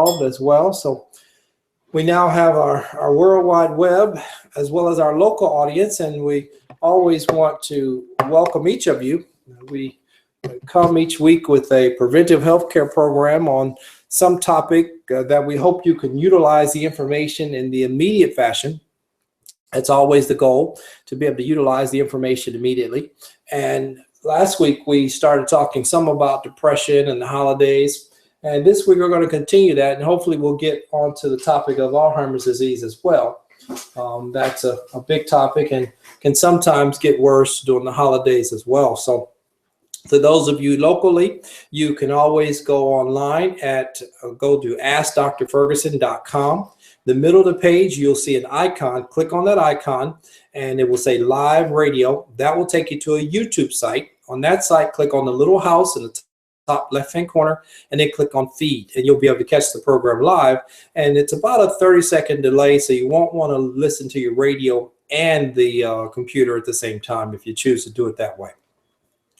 involved as well. So we now have our World Wide Web as well as our local audience, and we always want to welcome each of you. We come each week with a preventive healthcare program on some topic that we hope you can utilize the information in the immediate fashion. That's always the goal, to be able to utilize the information immediately. And last week we started talking some about depression and the holidays. And this week we're going to continue that, and hopefully we'll get onto the topic of Alzheimer's disease as well. That's a big topic and can sometimes get worse during the holidays as well. So for those of you locally, you can always go online go to AskDrFerguson.com. The middle of the page, you'll see an icon. Click on that icon, and it will say Live Radio. That will take you to a YouTube site. On that site, click on the little house in the top left-hand corner, and then click on Feed, and you'll be able to catch the program live. And it's about a 30-second delay, so you won't want to listen to your radio and the computer at the same time if you choose to do it that way.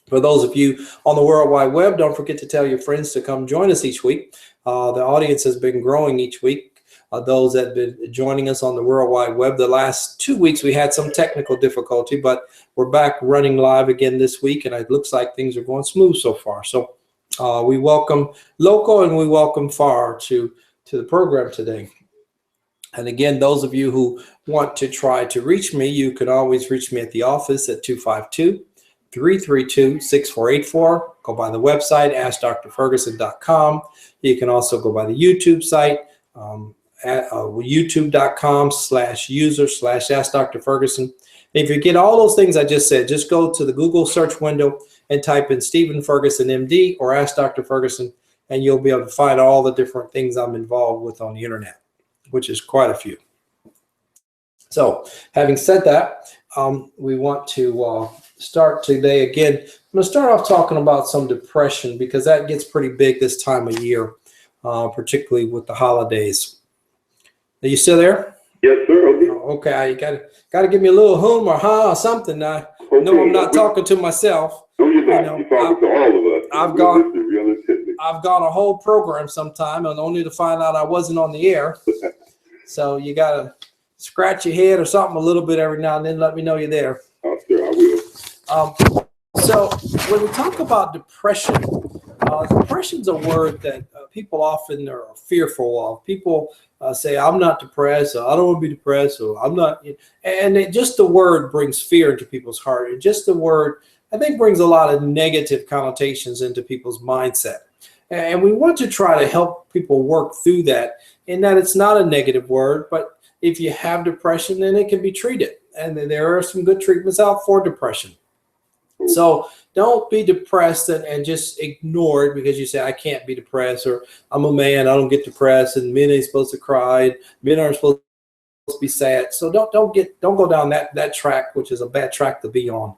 For those of you on the World Wide Web, don't forget to tell your friends to come join us each week. The audience has been growing each week. Those that have been joining us on the World Wide Web. The last 2 weeks we had some technical difficulty, but we're back running live again this week, and it looks like things are going smooth so far. So we welcome local and we welcome far to the program today. And again, those of you who want to try to reach me, you can always reach me at the office at 252-332-6484. Go by the website, AskDrFerguson.com. You can also go by the YouTube site, at youtube.com/user/AskDrFerguson. If you get all those things I just said, just go to the Google search window and type in Stephen Ferguson, MD, or Ask Dr. Ferguson, and you'll be able to find all the different things I'm involved with on the internet, which is quite a few. So having said that, we want to start today again. I'm going to start off talking about some depression because that gets pretty big this time of year, particularly with the holidays. Are you still there? Yes, sir. Okay, you gotta give me a little hum or ha or something. I know I'm not talking to myself. No, you're not. You're talking to all of us. I've gone a whole program sometime and only to find out I wasn't on the air. So you gotta scratch your head or something a little bit every now and then. Let me know you're there. Oh, sure, I will. So when we talk about depression, depression's a word that people often are fearful of. People say, I'm not depressed, or I don't want to be depressed, or I'm not. And just the word brings fear into people's heart. And just the word, I think, brings a lot of negative connotations into people's mindset. And we want to try to help people work through that, in that it's not a negative word, but if you have depression, then it can be treated. And there are some good treatments out for depression. So don't be depressed and just ignore it because you say, I can't be depressed, or I'm a man, I don't get depressed, and men ain't supposed to cry, and men aren't supposed to be sad. So don't go down that track, which is a bad track to be on.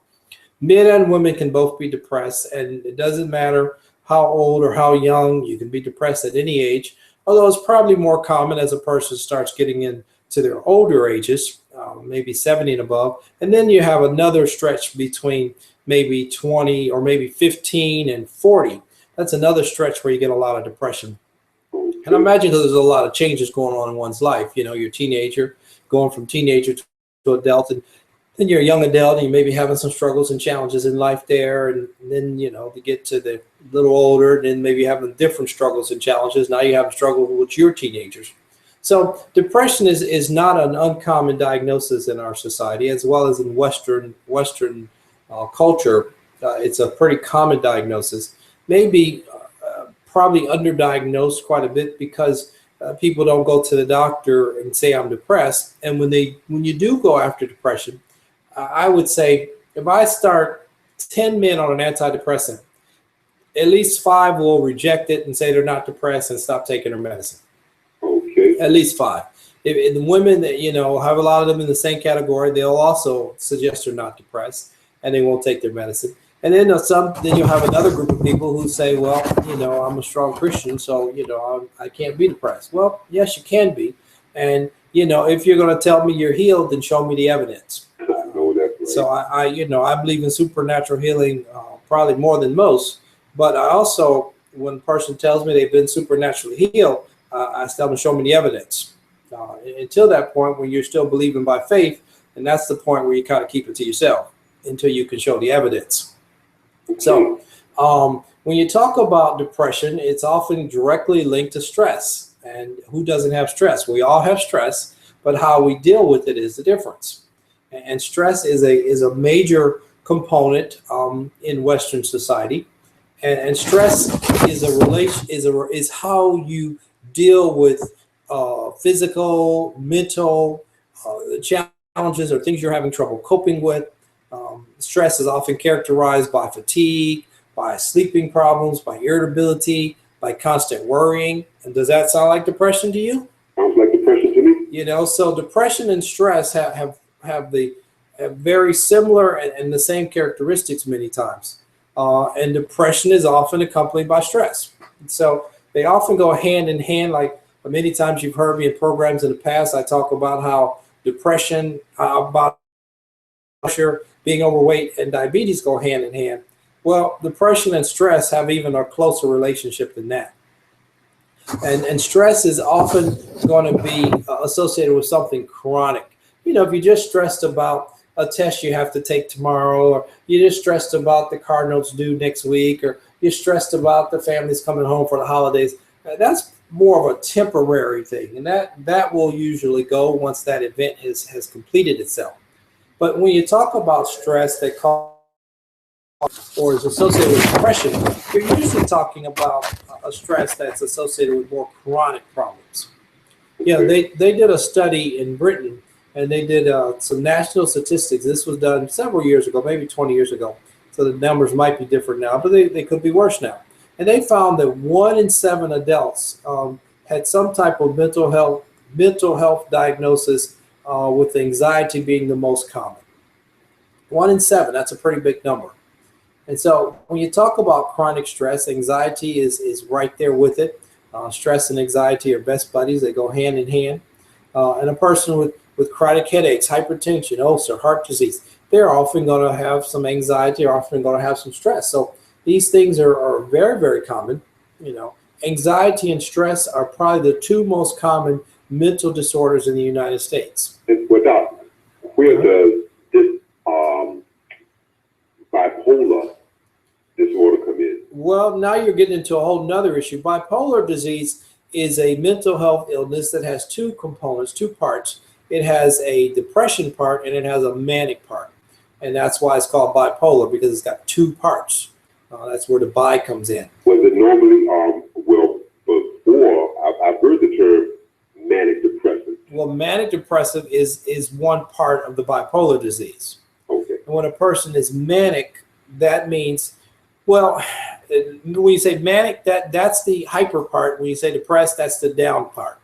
Men and women can both be depressed, and it doesn't matter how old or how young. You can be depressed at any age, although it's probably more common as a person starts getting into their older ages, maybe 70 and above. And then you have another stretch between maybe 20 or maybe 15 and 40. That's another stretch where you get a lot of depression. And I imagine there's a lot of changes going on in one's life. You know, you're a teenager, going from teenager to adult, and then you're a young adult and you may be having some struggles and challenges in life there. And then, you know, to get to the little older, and then maybe having different struggles and challenges. Now you have a struggle with your teenagers. So depression is not an uncommon diagnosis in our society, as well as in Western culture. It's a pretty common diagnosis, maybe probably underdiagnosed quite a bit because people don't go to the doctor and say I'm depressed. And when you do go after depression, I would say if I start 10 men on an antidepressant, at least 5 will reject it and say they're not depressed and stop taking their medicine. Okay. At least 5. If the women that, you know, have a lot of them in the same category, they'll also suggest they're not depressed and they won't take their medicine. And then then you'll have another group of people who say, well, you know, I'm a strong Christian, so, you know, I can't be depressed. Well, yes, you can be. And, you know, if you're going to tell me you're healed, then show me the evidence. So I believe in supernatural healing probably more than most. But I also, when a person tells me they've been supernaturally healed, I tell them to show me the evidence. Until that point, when you're still believing by faith, and that's the point where you kind of keep it to yourself until you can show the evidence. So when you talk about depression, it's often directly linked to stress. And who doesn't have stress? We all have stress, but how we deal with it is the difference. And stress is a major component in Western society. And stress is how you deal with physical, mental challenges or things you're having trouble coping with. Stress is often characterized by fatigue, by sleeping problems, by irritability, by constant worrying. And does that sound like depression to you? Sounds like depression to me. So depression and stress have very similar and the same characteristics many times. And depression is often accompanied by stress. And so they often go hand in hand. Like many times you've heard me in programs in the past, I talk about how depression, about pressure, being overweight, and diabetes go hand in hand. Well, depression and stress have even a closer relationship than that. And stress is often going to be associated with something chronic. If you're just stressed about a test you have to take tomorrow, or you're just stressed about the car notes due next week, or you're stressed about the family's coming home for the holidays, that's more of a temporary thing. And that will usually go once that event has completed itself. But when you talk about stress that causes or is associated with depression, you're usually talking about a stress that's associated with more chronic problems. They did a study in Britain, and they did some national statistics. This was done several years ago, maybe 20 years ago. So the numbers might be different now, but they could be worse now. And they found that 1 in 7 adults had some type of mental health diagnosis, with anxiety being the most common. 1 in 7, that's a pretty big number. And so when you talk about chronic stress, anxiety is right there with it. Stress and anxiety are best buddies. They go hand in hand. And a person with chronic headaches, hypertension, ulcer, heart disease, they're often going to have some anxiety, or often going to have some stress. So these things are very, very common. Anxiety and stress are probably the 2 most common mental disorders in the United States. Without, where does this bipolar disorder come in? Well, now you're getting into a whole nother issue. Bipolar disease is a mental health illness that has 2 components, 2 parts. It has a depression part and it has a manic part. And that's why it's called bipolar, because it's got 2 parts. That's where the bi comes in. Was it normally, before, I've heard the term manic depressive. Well, manic depressive is one part of the bipolar disease. Okay. And when a person is manic, that means, well, when you say manic, that's the hyper part. When you say depressed, that's the down part.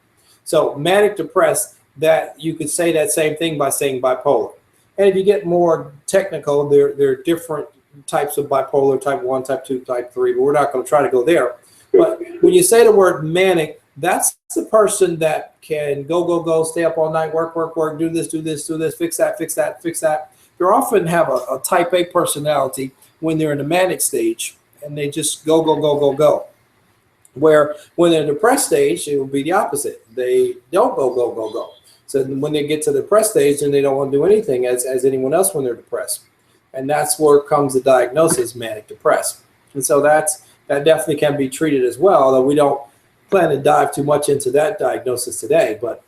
So manic depressed, that you could say that same thing by saying bipolar. And if you get more technical, there are different types of bipolar, type 1, type 2, type 3, but we're not going to try to go there. But when you say the word manic, that's the person that can go, stay up all night, work, do this, fix that. They often have a type A personality when they're in the manic stage, and they just go. Where when they're in the depressed stage, it will be the opposite. They don't go. So when they get to the depressed stage, then they don't want to do anything as anyone else when they're depressed. And that's where comes the diagnosis, manic depressed. And so that definitely can be treated as well, although we don't plan to dive too much into that diagnosis today, but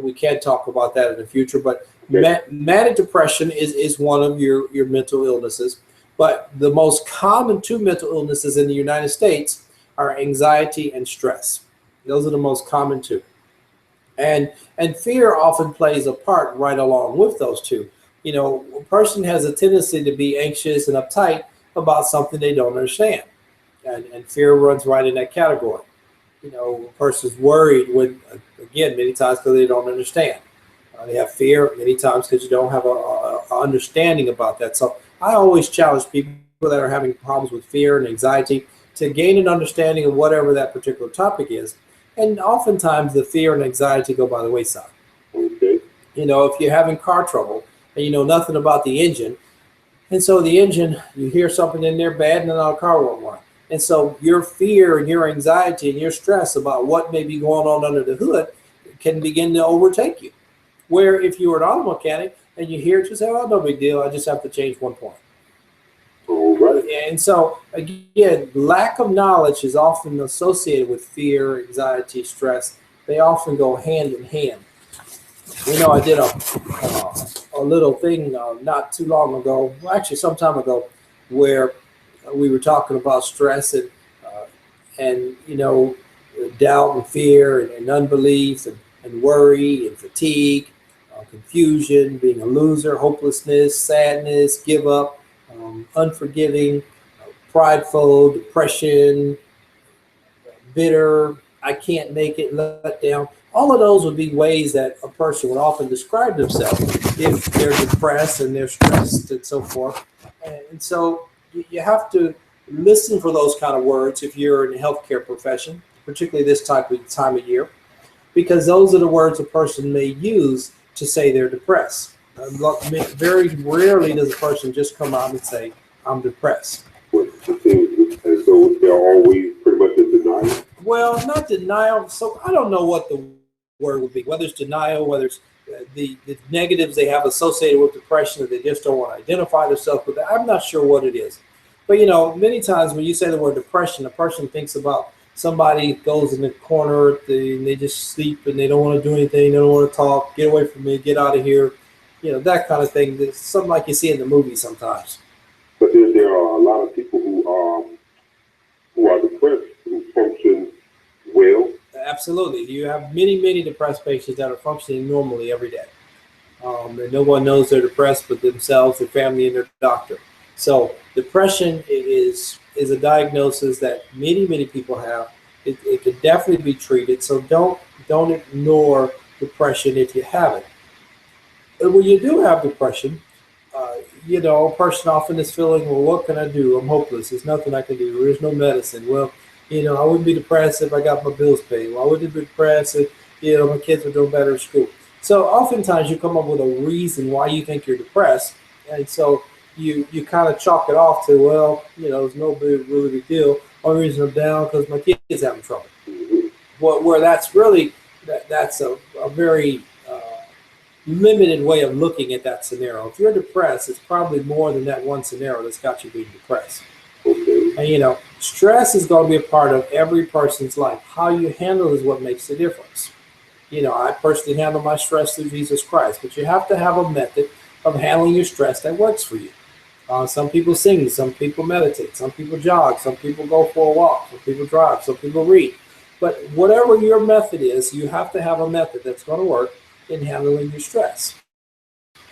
we can talk about that in the future. But manic depression is one of your mental illnesses. But the most common 2 mental illnesses in the United States are anxiety and stress. Those are the most common 2. And fear often plays a part right along with those 2. A person has a tendency to be anxious and uptight about something they don't understand. And fear runs right in that category. A person's worried again, many times because they don't understand. They have fear many times because you don't have a understanding about that. So I always challenge people that are having problems with fear and anxiety to gain an understanding of whatever that particular topic is. And oftentimes the fear and anxiety go by the wayside. Okay. If you're having car trouble and you know nothing about the engine, and so the engine, you hear something in there bad and then the car won't run. And so your fear and your anxiety and your stress about what may be going on under the hood can begin to overtake you. Where if you were an auto mechanic and you hear it, you say, "Oh, no big deal. I just have to change one point." All right. And so, again, lack of knowledge is often associated with fear, anxiety, stress. They often go hand in hand. I did a little thing not too long ago, well, actually some time ago, where we were talking about stress and doubt and fear and unbelief and worry and fatigue, confusion, being a loser, hopelessness, sadness, give up, unforgiving, prideful, depression, bitter, I can't make it, let down. All of those would be ways that a person would often describe themselves if they're depressed and they're stressed and so forth. And so you have to listen for those kind of words if you're in the healthcare profession, particularly this type of time of year, because those are the words a person may use to say they're depressed. Very rarely does a person just come out and say, "I'm depressed." It seems as though they're always pretty much in denial. Well, not denial. So I don't know what the word would be, whether it's denial, whether it's the negatives they have associated with depression that they just don't want to identify themselves with. I'm not sure what it is. But, many times when you say the word depression, a person thinks about somebody goes in the corner and they just sleep and they don't want to do anything. They don't want to talk. Get away from me. Get out of here. That kind of thing. It's something like you see in the movies sometimes. But there are a lot of people who are depressed who function well. Absolutely. You have many, many depressed patients that are functioning normally every day. And no one knows they're depressed but themselves, their family, and their doctor. So depression is a diagnosis that many, many people have. It can definitely be treated. So don't ignore depression if you have it. But when you do have depression, a person often is feeling, well, what can I do? I'm hopeless. There's nothing I can do. There's no medicine. Well, I wouldn't be depressed if I got my bills paid. Well, I wouldn't be depressed if, my kids were doing better in school. So oftentimes you come up with a reason why you think you're depressed. And so you kind of chalk it off to, well, there's no really big deal. Only reason I'm down because my kid's having trouble. Where that's really, that's a very limited way of looking at that scenario. If you're depressed, it's probably more than that one scenario that's got you being depressed. And stress is going to be a part of every person's life. How you handle is what makes the difference. I personally handle my stress through Jesus Christ, but you have to have a method of handling your stress that works for you. Some people sing, some people meditate, some people jog, some people go for a walk, some people drive, some people read. But whatever your method is, you have to have a method that's going to work in handling your stress.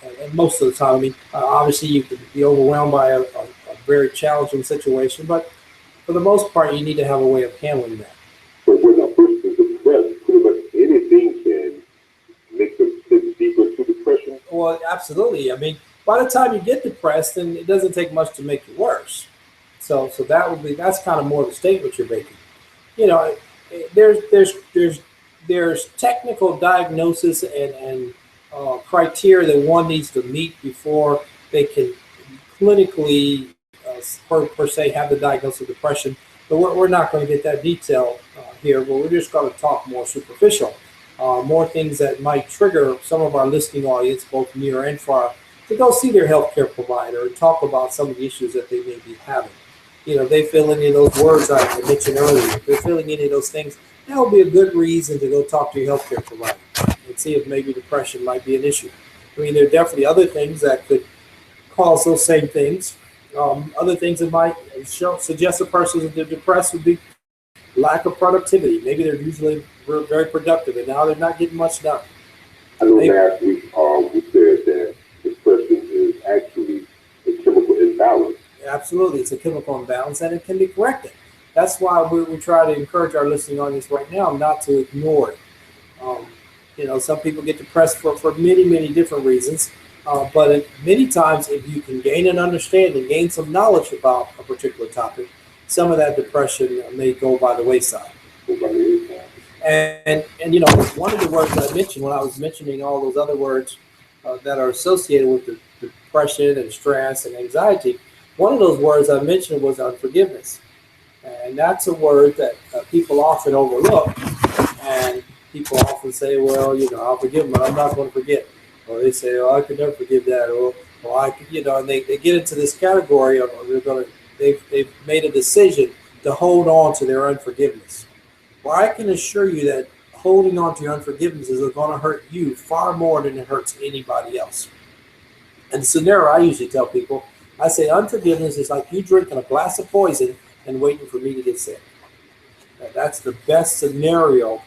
And most of the time, obviously you could be overwhelmed by a very challenging situation, but for the most part, you need to have a way of handling that. But when a person is depressed, pretty much anything can make them slip deeper into depression. Well, absolutely. By the time you get depressed, then it doesn't take much to make it worse. So that's kind of more the statement you're making. There's technical diagnosis and criteria that one needs to meet before they can clinically per se have the diagnosis of depression. But we're not going to get that detail here, but we're just going to talk more superficial, more things that might trigger some of our listening audience, both near and far, to go see their healthcare provider and talk about some of the issues that they may be having. They feel any of those words I mentioned earlier. If they're feeling any of those things, that would be a good reason to go talk to your healthcare provider and see if maybe depression might be an issue. There are definitely other things that could cause those same things. Other things that might suggest a person that they're depressed would be lack of productivity. Maybe they're usually very productive and now they're not getting much done. I know last week we said that depression is actually a chemical imbalance. Absolutely, it's a chemical imbalance and it can be corrected. That's why we try to encourage our listening audience right now not to ignore it. Some people get depressed for many, many different reasons. But many times, if you can gain an understanding, gain some knowledge about a particular topic, some of that depression may go by the wayside. And one of the words I mentioned when I was mentioning all those other words that are associated with the depression and stress and anxiety, one of those words I mentioned was unforgiveness. And that's a word that people often overlook. And people often say, well, I'll forgive them, but I'm not going to forget. Or they say, oh, I could never forgive that. Or I could, and they get into this category of they've made a decision to hold on to their unforgiveness. Well, I can assure you that holding on to your unforgiveness is going to hurt you far more than it hurts anybody else. And the scenario I usually tell people, I say unforgiveness is like you drinking a glass of poison and waiting for me to get sick. That's the best scenario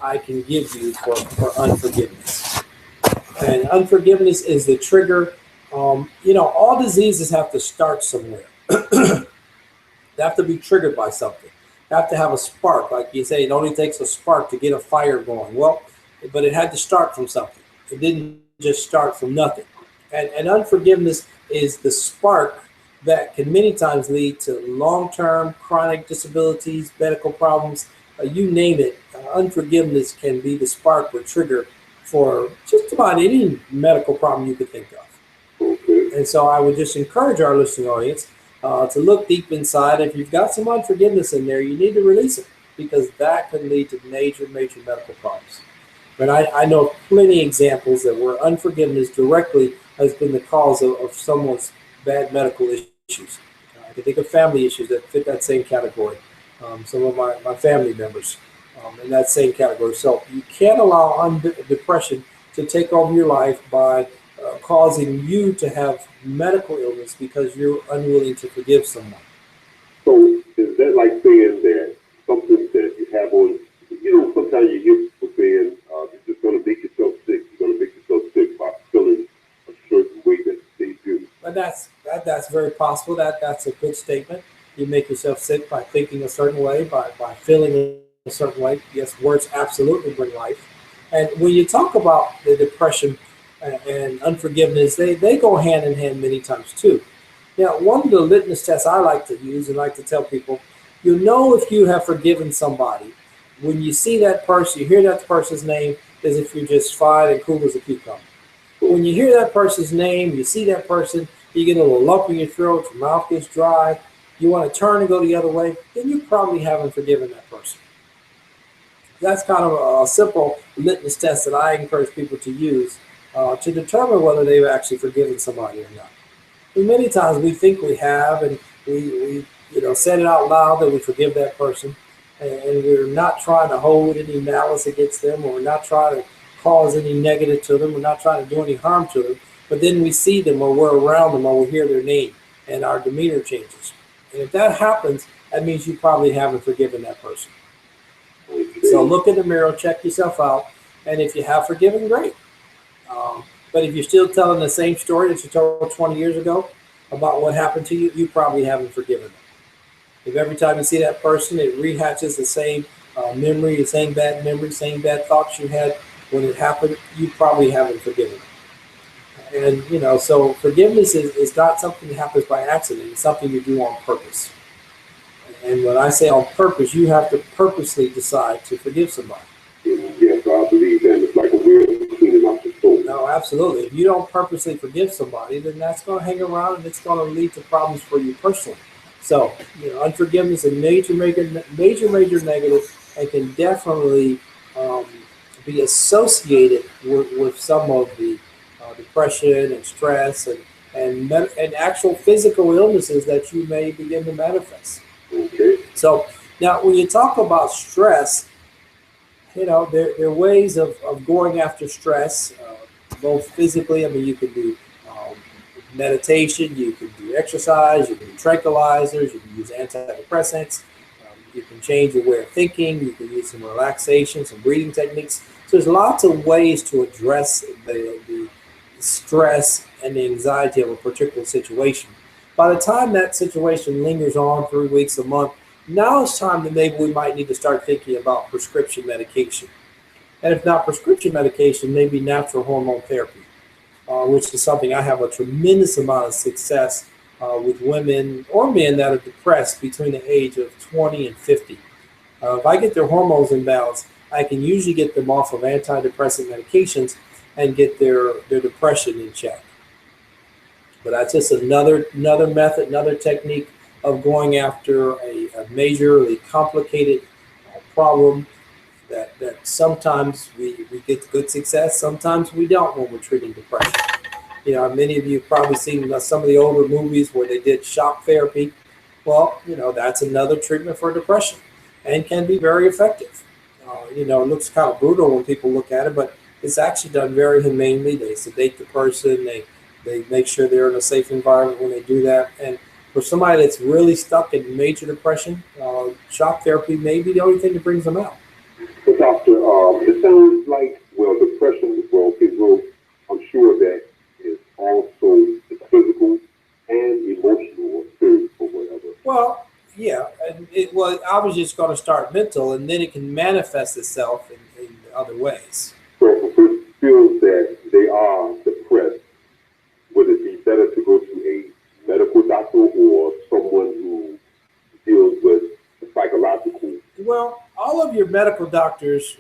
I can give you for unforgiveness. And unforgiveness is the trigger. All diseases have to start somewhere. They have to be triggered by something. They have to have a spark. Like you say, it only takes a spark to get a fire going. Well, but it had to start from something. It didn't just start from nothing. And unforgiveness is the spark that can many times lead to long-term chronic disabilities, medical problems, you name it. Unforgiveness can be the spark or trigger for just about any medical problem you could think of. And so I would just encourage our listening audience to look deep inside. If you've got some unforgiveness in there, you need to release it, because that can lead to major, major medical problems. But I know plenty of examples that where unforgiveness directly has been the cause of someone's bad medical issues. I can think of family issues that fit that same category. Some of my family members in that same category. So you can't allow depression to take over your life by causing you to have medical illness because you're unwilling to forgive someone. So is that like saying that something that you have on, sometimes you hear people saying you're just going to make yourself sick. You're going to make yourself sick by feeling a certain way that they do. But that's very possible. That's a good statement. You make yourself sick by thinking a certain way, by feeling a certain way. Yes, words absolutely bring life. And when you talk about the depression and unforgiveness, they go hand in hand many times too. Now, one of the litmus tests I like to use and like to tell people, you know if you have forgiven somebody when you see that person, you hear that person's name, as if you're just fine and cool as a cucumber. When you hear that person's name, you see that person, you get a little lump in your throat, your mouth gets dry, you want to turn and go the other way, then you probably haven't forgiven that person. That's kind of a simple litmus test that I encourage people to use to determine whether they've actually forgiven somebody or not. And many times we think we have, and we said it out loud that we forgive that person, and we're not trying to hold any malice against them, or we're not trying to cause any negative to them, we're not trying to do any harm to them, but then we see them or we're around them or we hear their name and our demeanor changes. And if that happens, that means you probably haven't forgiven that person. So look in the mirror, check yourself out, and if you have forgiven, great. But if you're still telling the same story that you told 20 years ago about what happened to you, you probably haven't forgiven them. If every time you see that person, it rehatches the same memory, the same bad memory, same bad thoughts you had when it happened, you probably haven't forgiven them. And, so forgiveness is not something that happens by accident. It's something you do on purpose. And when I say on purpose, you have to purposely decide to forgive somebody. Yes, I believe that. It's like a wheel cleaning out the soul. No, absolutely. If you don't purposely forgive somebody, then that's going to hang around and it's going to lead to problems for you personally. So, unforgiveness is a major negative, and can definitely be associated with some of the depression and stress and actual physical illnesses that you may begin to manifest. Okay. So now, when you talk about stress, there are ways of going after stress, both physically. I mean, you can do meditation, you can do exercise, you can do tranquilizers, you can use antidepressants, you can change your way of thinking, you can use some relaxation, some breathing techniques. So there's lots of ways to address the stress and the anxiety of a particular situation. By the time that situation lingers on 3 weeks, a month, now it's time that maybe we might need to start thinking about prescription medication. And if not prescription medication, maybe natural hormone therapy, which is something I have a tremendous amount of success with women or men that are depressed between the age of 20 and 50. If I get their hormones in balance, I can usually get them off of antidepressant medications and get their depression in check. But that's just another method, another technique of going after a majorly complicated problem that sometimes we get good success, sometimes we don't when we're treating depression. Many of you have probably seen some of the older movies where they did shock therapy. Well, that's another treatment for depression and can be very effective. It looks kind of brutal when people look at it, but it's actually done very humanely. They sedate the person, they make sure they're in a safe environment when they do that. And for somebody that's really stuck in major depression, shock therapy may be the only thing that brings them out. So, doctor, it sounds like, well, depression, I'm sure that is also physical and emotional or spiritual or whatever. Well, yeah, and I was just going to start mental, and then it can manifest itself in other ways. So if a person feels that they are depressed, would it be better to go to a medical doctor or someone who deals with psychological? Well, all of your medical doctors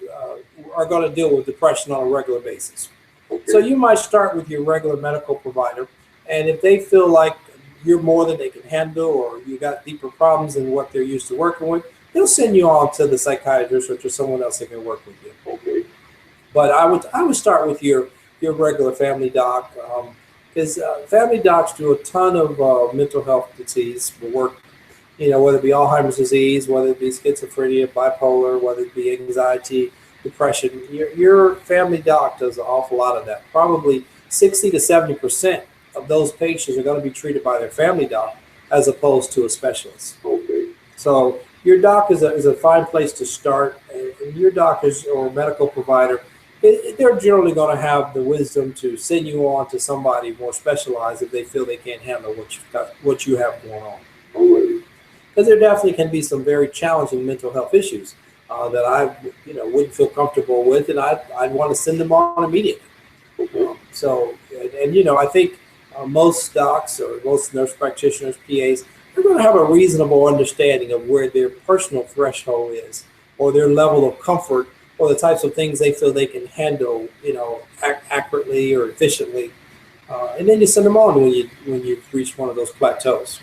are going to deal with depression on a regular basis. Okay. So you might start with your regular medical provider, and if they feel like you're more than they can handle or you got deeper problems than what they're used to working with, they'll send you on to the psychiatrist or to someone else that can work with you. Okay. But I would start with your regular family doc, because family docs do a ton of mental health disease work, whether it be Alzheimer's disease, whether it be schizophrenia, bipolar, whether it be anxiety, depression. Your family doc does an awful lot of that. Probably 60 to 70% of those patients are going to be treated by their family doc as opposed to a specialist. Okay. So your doc is a fine place to start, and your doctors or medical provider, they're generally going to have the wisdom to send you on to somebody more specialized if they feel they can't handle what you have going on. Because there definitely can be some very challenging mental health issues that I wouldn't feel comfortable with, and I'd want to send them on immediately. I think most docs or most nurse practitioners, PAs, they're going to have a reasonable understanding of where their personal threshold is, or their level of comfort, or the types of things they feel they can handle, accurately or efficiently, and then you send them on when you've reached one of those plateaus.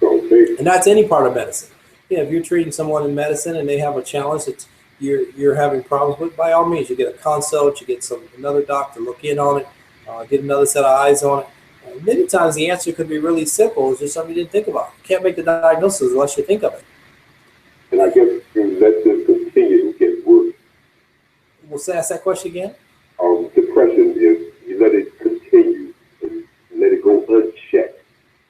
Okay. And that's any part of medicine. If you're treating someone in medicine and they have a challenge that you're having problems with, by all means, you get a consult, you get another doctor to look in on it, get another set of eyes on it. Many times the answer could be really simple. It's just something you didn't think about. You can't make the diagnosis unless you think of it. And I guess you let this continue to get worse. We'll ask that question again. Depression, if you let it continue and let it go unchecked,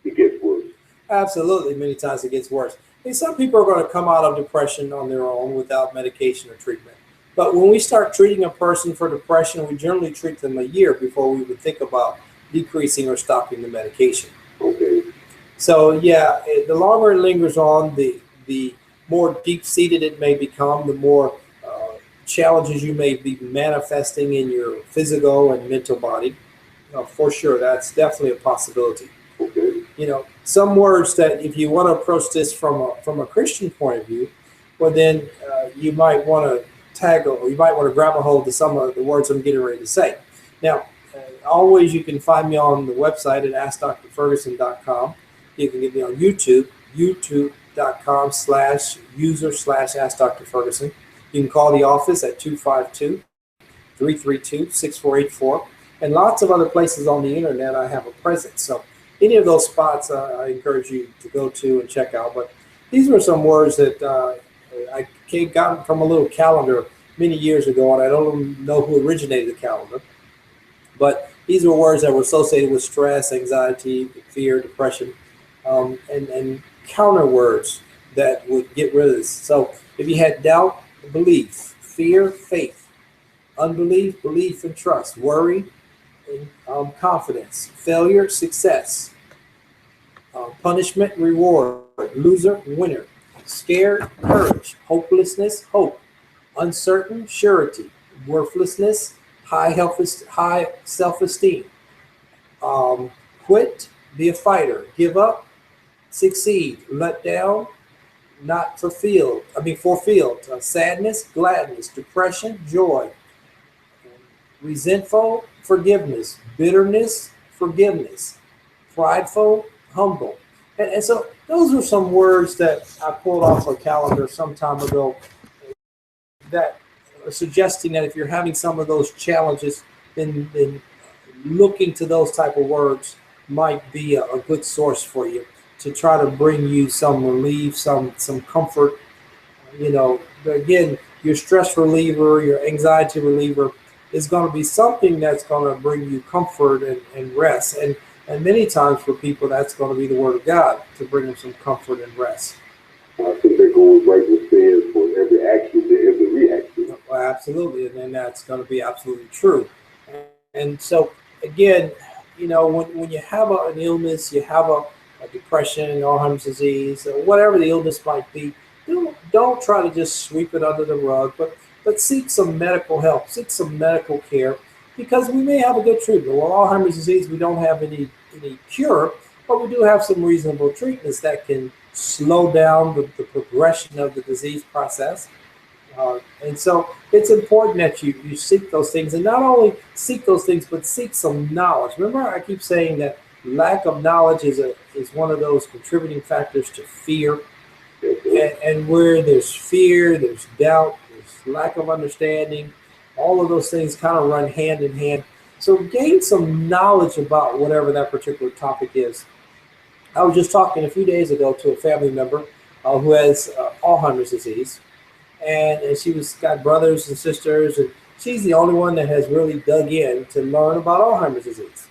it gets worse. Absolutely. Many times it gets worse. Some people are going to come out of depression on their own without medication or treatment. But when we start treating a person for depression, we generally treat them a year before we would think about decreasing or stopping the medication. Okay. So the longer it lingers on, the more deep-seated it may become, the more challenges you may be manifesting in your physical and mental body. For sure, that's definitely a possibility. Okay. Some words that if you want to approach this from a Christian point of view, well then you might want to grab a hold of some of the words I'm getting ready to say. Now, always you can find me on the website at AskDrFerguson.com. You can get me on YouTube, youtube.com/user/AskDrFerguson. You can call the office at 252-332-6484. And lots of other places on the internet I have a presence. So any of those spots I encourage you to go to and check out. But these were some words that I got from a little calendar many years ago, and I don't know who originated the calendar. But these were words that were associated with stress, anxiety, fear, depression, and counter words that would get rid of this. So if you had doubt, belief; fear, faith; unbelief, belief and trust; worry, confidence; failure, success; punishment, reward; loser, winner; scared, courage; hopelessness, hope; uncertain, surety; worthlessness, high self-esteem; quit, be a fighter; give up, succeed; let down, not fulfilled; sadness, gladness; depression, joy; resentful, forgiveness; bitterness, forgiveness; prideful, humble; And so those are some words that I pulled off a calendar some time ago that are suggesting that if you're having some of those challenges, then looking to those type of words might be a good source for you to try to bring you some relief, some comfort. You know, again, your stress reliever, your anxiety reliever is going to be something that's going to bring you comfort and rest. And many times for people, that's going to be the word of God to bring them some comfort and rest. I think that goes right with saying for every action, there is a reaction. Well, absolutely, and then that's going to be absolutely true. And so, again, you know, when you have an illness, you have a depression, Alzheimer's disease, or whatever the illness might be, don't try to just sweep it under the rug, but seek some medical help, seek some medical care, because we may have a good treatment. Well, Alzheimer's disease, we don't have any cure, but we do have some reasonable treatments that can slow down the progression of the disease process. And so it's important that you seek those things, and not only seek those things, but seek some knowledge. Remember, I keep saying that lack of knowledge is one of those contributing factors to fear. And where there's fear, there's doubt, there's lack of understanding, all of those things kind of run hand in hand. So gain some knowledge about whatever that particular topic is. I was just talking a few days ago to a family member who has Alzheimer's disease, and she was got brothers and sisters, and she's the only one that has really dug in to learn about Alzheimer's disease.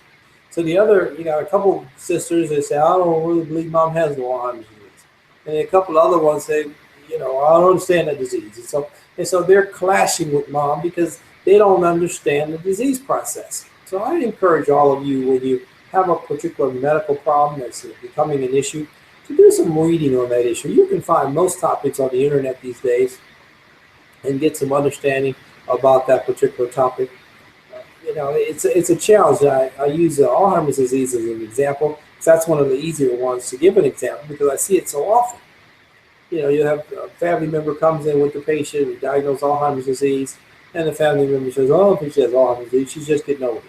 So the other, you know, a couple sisters, they say, I don't really believe mom has no Alzheimer's disease, and a couple other ones say, you know, I don't understand that disease, and so they're clashing with mom because they don't understand the disease process. So I encourage all of you, when you have a particular medical problem that's becoming an issue, to do some reading on that issue. You can find most topics on the internet these days and get some understanding about that particular topic. You know, it's a challenge. I use Alzheimer's disease as an example because that's one of the easier ones to give an example because I see it so often. You know, you have a family member comes in with the patient with diagnosed Alzheimer's disease, and the family member says, "Oh, if she has Alzheimer's disease, she's just getting over it."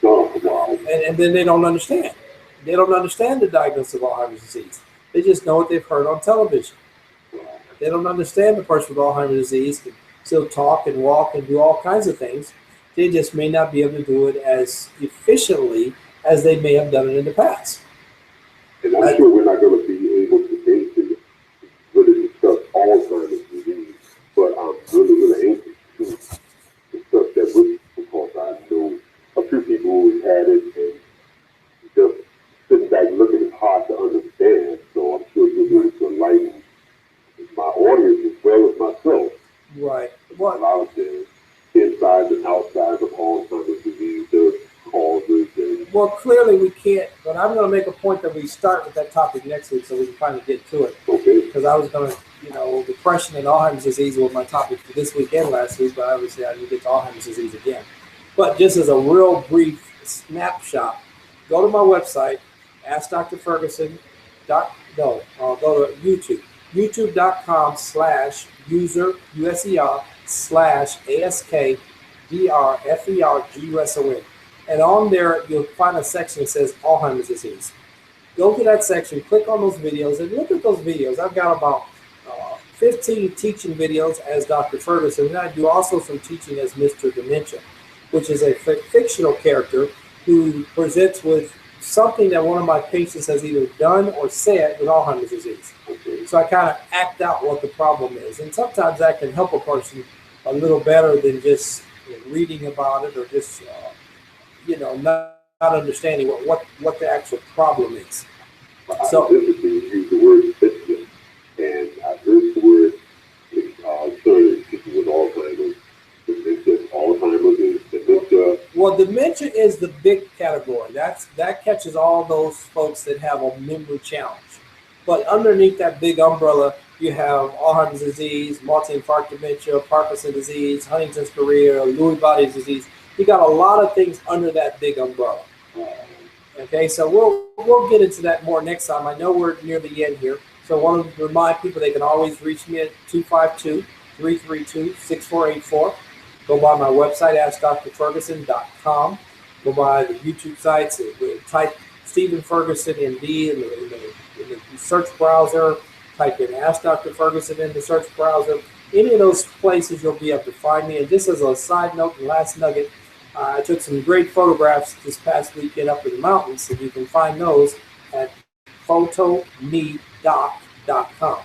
Oh, wow. And then they don't understand. They don't understand the diagnosis of Alzheimer's disease. They just know what they've heard on television. They don't understand the person with Alzheimer's disease can still talk and walk and do all kinds of things. They just may not be able to do it as efficiently as they may have done it in the past. And I'm sure we're not going to be able today to really discuss Alzheimer's disease, but I'm really anxious to discuss that with you because I know a few people who had it and just sitting back looking is hard to understand. So I'm sure you're going to enlighten my audience as well as myself. Right. What? About the insides and outsides of Alzheimer's disease, the causes. Well, clearly we can't, but I'm going to make a point that we start with that topic next week so we can kind of get to it. Okay. Because I was going to, you know, depression and Alzheimer's disease were my topic for this week and last week, but obviously I didn't get to Alzheimer's disease again. But just as a real brief snapshot, go to my website, Ask Dr. Ferguson. Go to YouTube, youtube.com/user, USER/ASKDRFERGUSON. And on there, you'll find a section that says Alzheimer's disease. Go to that section, click on those videos, and look at those videos. I've got about 15 teaching videos as Dr. Ferguson, and I do also some teaching as Mr. Dementia, which is a fictional character who presents with something that one of my patients has either done or said with Alzheimer's disease. So I kind of act out what the problem is. And sometimes that can help a person a little better than just reading about it or just, not understanding what the actual problem is. So you use the word dementia, and I heard the word with Alzheimer's. Alzheimer's is dementia. Well, dementia is the big category. That catches all those folks that have a memory challenge. But underneath that big umbrella, you have Alzheimer's disease, multi-infarct dementia, Parkinson's disease, Huntington's chorea, Lewy body's disease. You got a lot of things under that big umbrella. Okay, so we'll get into that more next time. I know we're near the end here, so I want to remind people they can always reach me at 252-332-6484. Go by my website, AskDrFerguson.com. Go by the YouTube sites, type Stephen Ferguson MD in the in the search browser, type in Ask Dr. Ferguson in the search browser. Any of those places you'll be able to find me. And just as a side note, and last nugget, I took some great photographs this past weekend up in the mountains, and you can find those at photomedoc.com.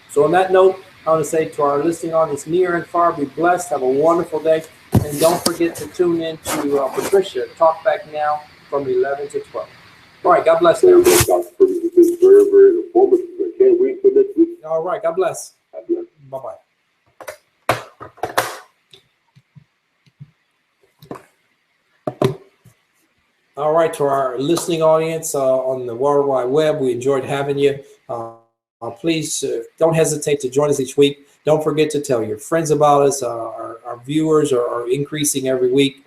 So on that note, I want to say to our listening audience near and far, be blessed, have a wonderful day, and don't forget to tune in to Patricia, Talk Back Now from 11 to 12. All right, God bless now. Dr. Ferguson, this is very, very informative. I can't wait for next week. All right, God bless. God bless. Bye-bye. All right, to our listening audience on the World Wide Web, we enjoyed having you. Please don't hesitate to join us each week. Don't forget to tell your friends about us. Our viewers are increasing every week.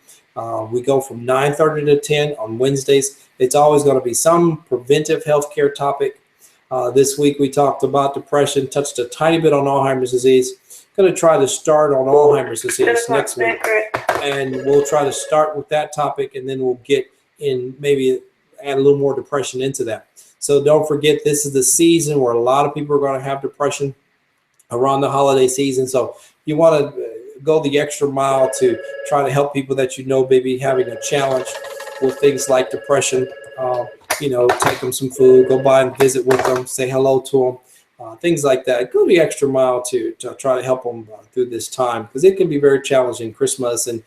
We go from 9:30 to 10 on Wednesdays. It's always going to be some preventive healthcare topic. This week we talked about depression, touched a tiny bit on Alzheimer's disease. Going to try to start on Alzheimer's disease next week. And we'll try to start with that topic, and then we'll get in, maybe add a little more depression into that. So don't forget, this is the season where a lot of people are going to have depression around the holiday season. So you want to go the extra mile to try to help people that you know maybe having a challenge with things like depression. Take them some food, go by and visit with them, say hello to them, things like that. Go the extra mile to try to help them through this time, because it can be very challenging, Christmas and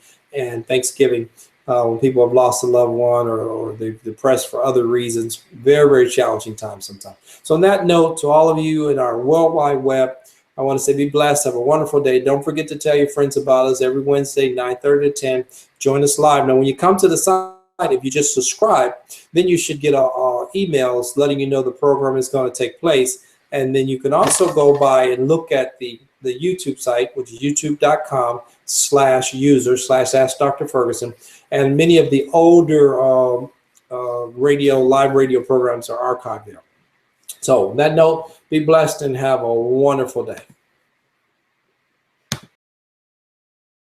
Thanksgiving. When people have lost a loved one or they're depressed for other reasons. Very, very challenging time sometimes. So on that note, to all of you in our World Wide Web, I want to say be blessed. Have a wonderful day. Don't forget to tell your friends about us every Wednesday, 9:30 to 10. Join us live. Now, when you come to the site, if you just subscribe, then you should get emails letting you know the program is going to take place. And then you can also go by and look at the YouTube site, which is youtube.com/user/Ask Dr. Ferguson. And many of the older live radio programs are archived there. So on that note, be blessed and have a wonderful day.